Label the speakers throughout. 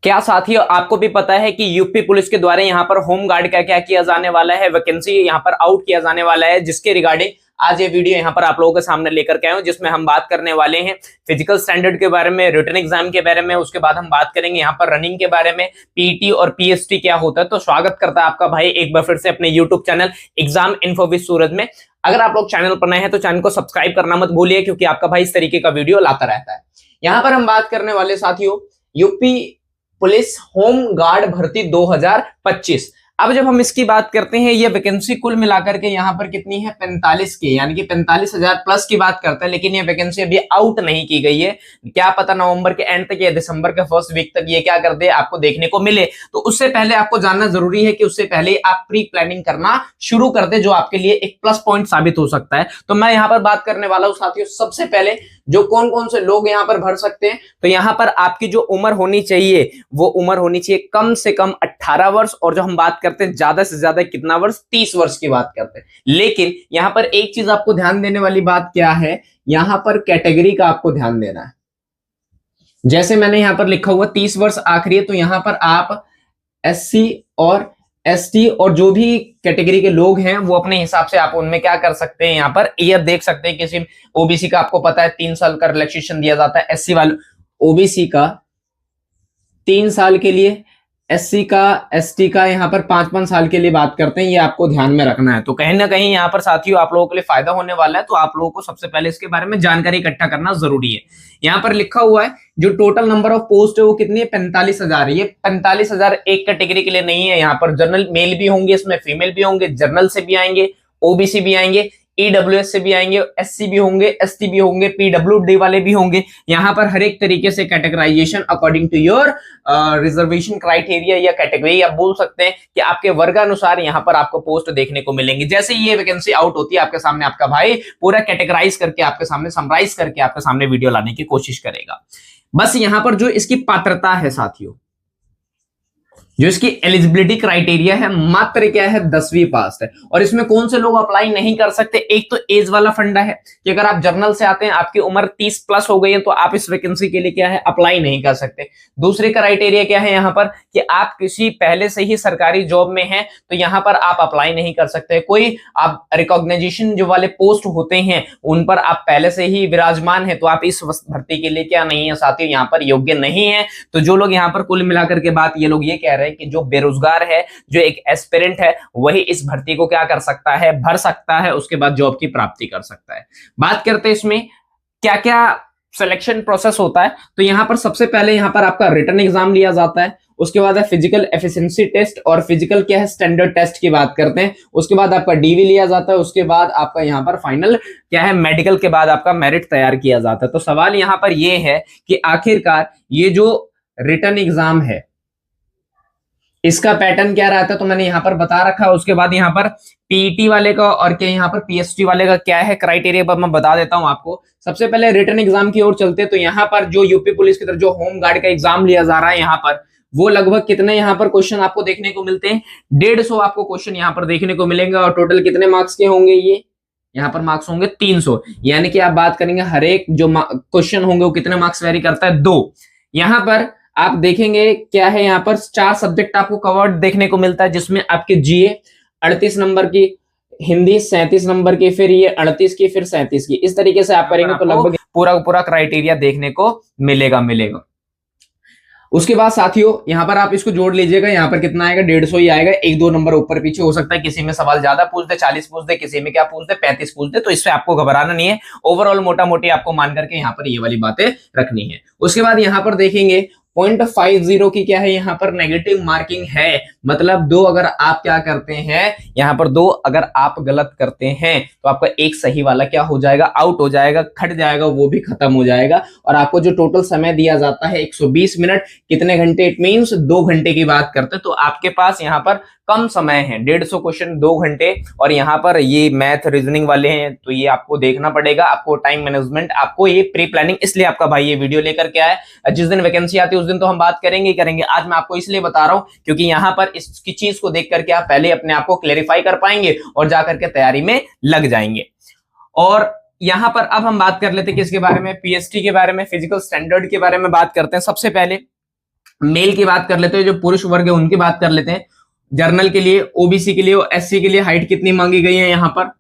Speaker 1: क्या साथियों आपको भी पता है कि यूपी पुलिस के द्वारा यहाँ पर होम गार्ड का क्या किया जाने वाला है, वैकेंसी यहाँ पर आउट किया जाने वाला है, जिसके रिगार्डिंग आज ये वीडियो यहाँ पर आप लोगों के सामने लेकर के आए हूं, जिसमें हम बात करने वाले हैं फिजिकल स्टैंडर्ड के बारे में, रिटन एग्जाम के बारे में। उसके बाद हम बात करेंगे यहाँ पर रनिंग के बारे में, पीटी और पीएसटी क्या होता है। तो स्वागत करता है आपका भाई एक बार फिर से अपने YouTube channel exam info with Suraj में। अगर आप लोग चैनल पर नए हैं तो चैनल को सब्सक्राइब करना मत भूलिए, क्योंकि आपका भाई इस तरीके का वीडियो लाता रहता है। यहाँ पर हम बात करने वाले साथियों यूपी पुलिस होम गार्ड भर्ती 2025। अब जब हम इसकी बात करते हैं, ये वैकेंसी कुल मिलाकर के यहाँ पर कितनी है 45 की, यानी कि 45,000 प्लस की बात करते हैं। लेकिन ये वैकेंसी अभी आउट नहीं की गई है, क्या पता नवंबर के एंड तक या दिसंबर के फर्स्ट वीक तक ये क्या कर दे, आपको देखने को मिले। तो उससे पहले आपको जानना जरूरी है कि उससे पहले आप प्री प्लानिंग करना शुरू कर दे, जो आपके लिए एक प्लस पॉइंट साबित हो सकता है। तो मैं यहाँ पर बात करने वाला हूँ साथियों, सबसे पहले जो कौन कौन से लोग यहाँ पर भर सकते हैं। तो यहाँ पर आपकी जो उम्र होनी चाहिए वो उम्र होनी चाहिए कम से कम 18 वर्ष, और जो हम बात करते हैं ज्यादा से ज्यादा कितना वर्ष, 30 वर्ष की बात करते हैं। लेकिन यहाँ पर एक चीज आपको ध्यान देने वाली बात क्या है, यहाँ पर कैटेगरी का आपको ध्यान देना है। जैसे मैंने यहाँ पर लिखा हुआ 30 वर्ष आखिरी है, तो यहाँ पर आप एससी और एसटी और जो भी कैटेगरी के लोग हैं वो अपने हिसाब से आप उनमें क्या कर सकते हैं, यहाँ पर ईयर देख सकते हैं। किसी ओबीसी का आपको पता है 3 साल का रिलैक्सेशन दिया जाता है, एससी वाले ओबीसी का 3 साल के लिए, एससी का एसटी का यहाँ पर 5-5 साल के लिए बात करते हैं। ये आपको ध्यान में रखना है। तो कहीं ना कहीं यहाँ पर साथियों आप लोगों के लिए फायदा होने वाला है, तो आप लोगों को सबसे पहले इसके बारे में जानकारी इकट्ठा करना जरूरी है। यहाँ पर लिखा हुआ है जो टोटल नंबर ऑफ पोस्ट है वो कितनी है, 45,000 है। ये 45,000 एक कैटेगरी के लिए नहीं है, यहाँ पर जनरल मेल भी होंगे, इसमें फीमेल भी होंगे, जनरल से भी आएंगे, ओबीसी भी आएंगे, ईडब्ल्यूएस से भी आएंगे, एससी भी होंगे, एसटी भी होंगे, पीडब्ल्यूडी वाले भी होंगे। यहाँ पर हर एक तरीके से categorization according to your reservation criteria या कैटेगरी आप बोल सकते हैं कि आपके वर्गानुसार यहाँ पर आपको पोस्ट देखने को मिलेंगी। जैसे ये वैकेंसी आउट होती है, आपके सामने आपका भाई पूरा कैटेगराइज करके आपके सामने समराइज करके आपके सामने वीडियो लाने की कोशिश करेगा। बस यहाँ पर जो इसकी पात्रता है साथियों, जो इसकी एलिजिबिलिटी क्राइटेरिया है, मात्र क्या है 10वीं पास है। और इसमें कौन से लोग अप्लाई नहीं कर सकते, एक तो एज वाला फंडा है कि अगर आप जर्नल से आते हैं, आपकी उम्र 30 प्लस हो गई है, तो आप इस वैकेंसी के लिए क्या है अप्लाई नहीं कर सकते। दूसरे क्राइटेरिया क्या है यहाँ पर कि आप किसी पहले से ही सरकारी जॉब में हैं, तो यहाँ पर आप अप्लाई नहीं कर सकते। कोई आप रिकॉग्नाइजेशन जो वाले पोस्ट होते हैं उन पर आप पहले से ही विराजमान है, तो आप इस भर्ती के लिए क्या नहीं है साथियों, यहाँ पर योग्य नहीं है। तो जो लोग यहाँ पर कुल मिलाकर के बात ये लोग ये कह रहे हैं कि जो बेरोजगार है, जो एक एस्पिरेंट है, वही इस भर्ती को क्या कर सकता है, भर सकता है, उसके बाद जॉब की प्राप्ति कर सकता है। बात करते हैं इसमें क्या क्या सिलेक्शन प्रोसेस होता है। तो यहां पर सबसे पहले यहां पर आपका रिटन एग्जाम लिया जाता है, उसके बाद है फिजिकल एफिशिएंसी टेस्ट, और फिजिकल क्या है स्टैंडर्ड टेस्ट की बात करते हैं। उसके बाद आपका डीवी लिया जाता है, उसके बाद आपका यहाँ पर फाइनल क्या है मेडिकल के बाद आपका मेरिट तैयार किया जाता है। तो सवाल यहाँ पर यह है कि आखिरकार ये जो रिटन एग्जाम है इसका पैटर्न क्या रहता है, तो मैंने यहाँ पर बता रखा है। उसके बाद यहाँ पर पीईटी वाले का और क्या यहाँ पर पीएसटी वाले का क्या है क्राइटेरिया, पर मैं बता देता हूँ आपको। सबसे पहले रिटन एग्जाम की ओर चलते हैं। तो यहाँ पर जो यूपी पुलिस की तरफ जो होम गार्ड का एग्जाम लिया जा रहा है, यहाँ पर वो लगभग कितने यहाँ पर क्वेश्चन आपको देखने को मिलते हैं, 150 आपको क्वेश्चन यहाँ पर देखने को मिलेंगे। और टोटल कितने मार्क्स के होंगे, ये यहाँ पर मार्क्स होंगे 300। यानी कि आप बात करेंगे हर एक जो क्वेश्चन होंगे वो कितने मार्क्स वेरी करता है, 2। यहाँ पर आप देखेंगे क्या है, यहाँ पर 4 सब्जेक्ट आपको कवर्ड देखने को मिलता है, जिसमें आपके जीए 38 नंबर की, हिंदी 37 नंबर की, फिर ये 38 की, फिर 37 की। इस तरीके से आप करेंगे तो लगभग पूरा क्राइटेरिया देखने को मिलेगा। उसके बाद साथियों यहाँ पर आप इसको जोड़ लीजिएगा, यहाँ पर कितना आएगा, 150 ही आएगा। 1-2 नंबर ऊपर पीछे हो सकता है, किसी में सवाल ज्यादा पूछ दे, 40 पूछ दे, किसी में क्या पूछ दे, 35 पूछ दे। तो इससे आपको घबराना नहीं है, ओवरऑल मोटा मोटी आपको मान करके यहाँ पर ये वाली बातें रखनी है। उसके बाद यहाँ पर देखेंगे 0.50 की क्या है, यहाँ पर नेगेटिव मार्किंग है। मतलब 2 अगर आप क्या करते हैं, यहाँ पर 2 अगर आप गलत करते हैं तो आपका एक सही वाला क्या हो जाएगा, आउट हो जाएगा, खट जाएगा, वो भी खत्म हो जाएगा। और आपको जो टोटल समय दिया जाता है 120 मिनट, कितने घंटे, इट मींस 2 घंटे की बात करते हैं। तो आपके पास यहाँ पर कम समय है, 150 क्वेश्चन 2 घंटे। और यहाँ पर ये मैथ रीजनिंग वाले हैं, तो ये आपको देखना पड़ेगा, आपको टाइम मैनेजमेंट, आपको ये प्री प्लानिंग, इसलिए आपका भाई ये वीडियो लेकर के आया। जिस दिन वैकेंसी आती है उस दिन तो हम बात करेंगे। आज मैं आपको इसलिए बता रहा हूं क्योंकि यहाँ पर इसकी चीज को देख करके आप पहले अपने आप को क्लेरिफाई कर पाएंगे और जाकर के तैयारी में लग जाएंगे। और यहाँ पर अब हम बात कर लेते हैं किसके बारे में, पीएसटी के बारे में, फिजिकल स्टैंडर्ड के बारे में बात करते हैं। सबसे पहले मेल की बात कर लेते हैं, जो पुरुष वर्ग है उनकी बात कर लेते हैं। जर्नल के लिए, ओबीसी के लिए और एससी के लिए हाइट कितनी मांगी गई है यहाँ पर?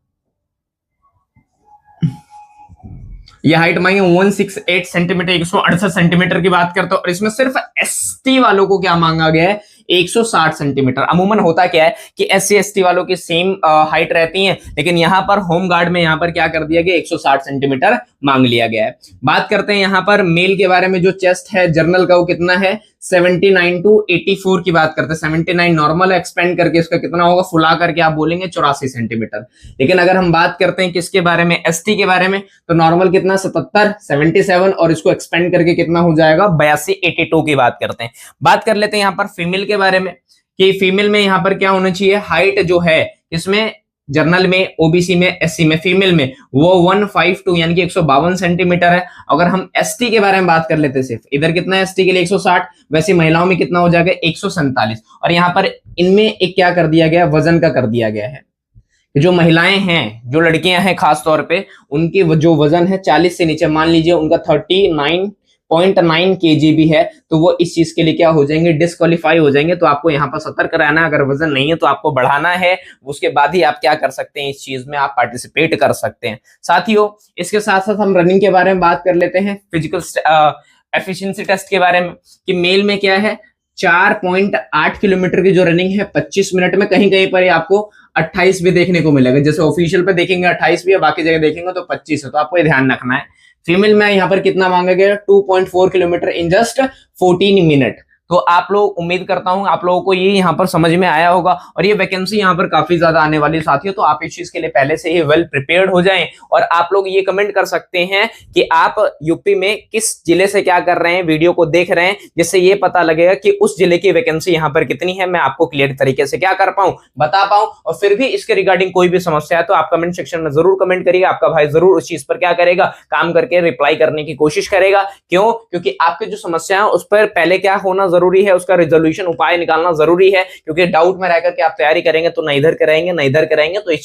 Speaker 1: ये हाइट मांगे 168 सेंटीमीटर, 168 सेंटीमीटर की बात करते हो। और इसमें सिर्फ एसटी वालों को क्या मांगा गया है? 160 सेंटीमीटर। अमूमन होता क्या है कि एससी एसटी वालों की सेम हाइट रहती है, लेकिन यहाँ पर होम गार्ड में यहाँ पर क्या कर दिया गया, 160 सेंटीमीटर मांग लिया गया है। बात करते हैं यहाँ पर मेल के बारे में। जो चेस्ट है जर्नल का वो कितना है? 79 टू 84 की बात करते हैं। 79 नॉर्मल है, एक्सपेंड करके इसका कितना होगा, फुला करके आप बोलेंगे 84 सेंटीमीटर। लेकिन अगर हम बात करते हैं किसके बारे में, एसटी के बारे में, तो नॉर्मल कितना, 77, 77, और इसको एक्सपेंड करके कितना हो जाएगा, 82, 82 की बात करते हैं। बात कर लेते हैं यहाँ पर फीमेल के बारे में, कि फीमेल में यहाँ पर क्या होना चाहिए, हाइट जो है इसमें जर्नल में, ओबीसी में, एससी में, फीमेल में वो 152 यानी कि 152 सेंटीमीटर है। अगर हम एसटी के बारे में बात कर लेते, सिर्फ इधर कितना है एसटी के लिए, 160, वैसे महिलाओं में कितना हो जाएगा, 147। और यहाँ पर इनमें एक क्या कर दिया गया, वजन का कर दिया गया है। जो महिलाएं हैं, जो लड़कियां हैं खास तौर पे, उनकी जो वजन है 40 से नीचे, मान लीजिए उनका 39.9 kg भी है, तो वो इस चीज के लिए क्या हो जाएंगे, डिस्क्वालीफाई हो जाएंगे। तो आपको यहाँ पर सतर्क रहना है, अगर वजन नहीं है तो आपको बढ़ाना है, उसके बाद ही आप क्या कर सकते हैं, इस चीज में आप पार्टिसिपेट कर सकते हैं। साथियों, इसके साथ साथ हम रनिंग के बारे में बात कर लेते हैं, फिजिकल एफिशिएंसी टेस्ट के बारे में, कि मेल में क्या है, 4.8 किलोमीटर की जो रनिंग है 25 मिनट में, कहीं कहीं पर आपको 28 भी देखने को मिलेगा। जैसे ऑफिशियल पे देखेंगे 28 भी है, बाकी जगह देखेंगे तो 25 है, तो आपको ये ध्यान रखना है। फीमेल में यहाँ पर कितना मांगा गया, 2.4 किलोमीटर इन जस्ट 14 मिनट। तो आप लोग, उम्मीद करता हूं आप लोगों को ये यहाँ पर समझ में आया होगा, और ये वैकेंसी यहाँ पर काफी ज्यादा आने वाली साथियों, तो आप इस चीज के लिए पहले से ही वेल प्रिपेयर्ड हो जाएं। और आप लोग ये कमेंट कर सकते हैं कि आप यूपी में किस जिले से क्या कर रहे हैं, वीडियो को देख रहे हैं, जिससे ये पता लगेगा कि उस जिले की वैकेंसी यहाँ पर कितनी है, मैं आपको क्लियर तरीके से क्या कर पाऊं, बता पाऊं। और फिर भी इसके रिगार्डिंग कोई भी समस्या है तो आप कमेंट सेक्शन में जरूर कमेंट करिएगा, आपका भाई जरूर उस चीज पर क्या करेगा, काम करके रिप्लाई करने की कोशिश करेगा। क्यों? क्योंकि आपके जो समस्या है उस पर पहले क्या होना जरूरी है, उसका रिजोल्यूशन उपाय निकालना जरूरी है। क्योंकि डाउट में रहकर के आप तैयारी करेंगे तो ना इधर करेंगे ना इधर करेंगे, तो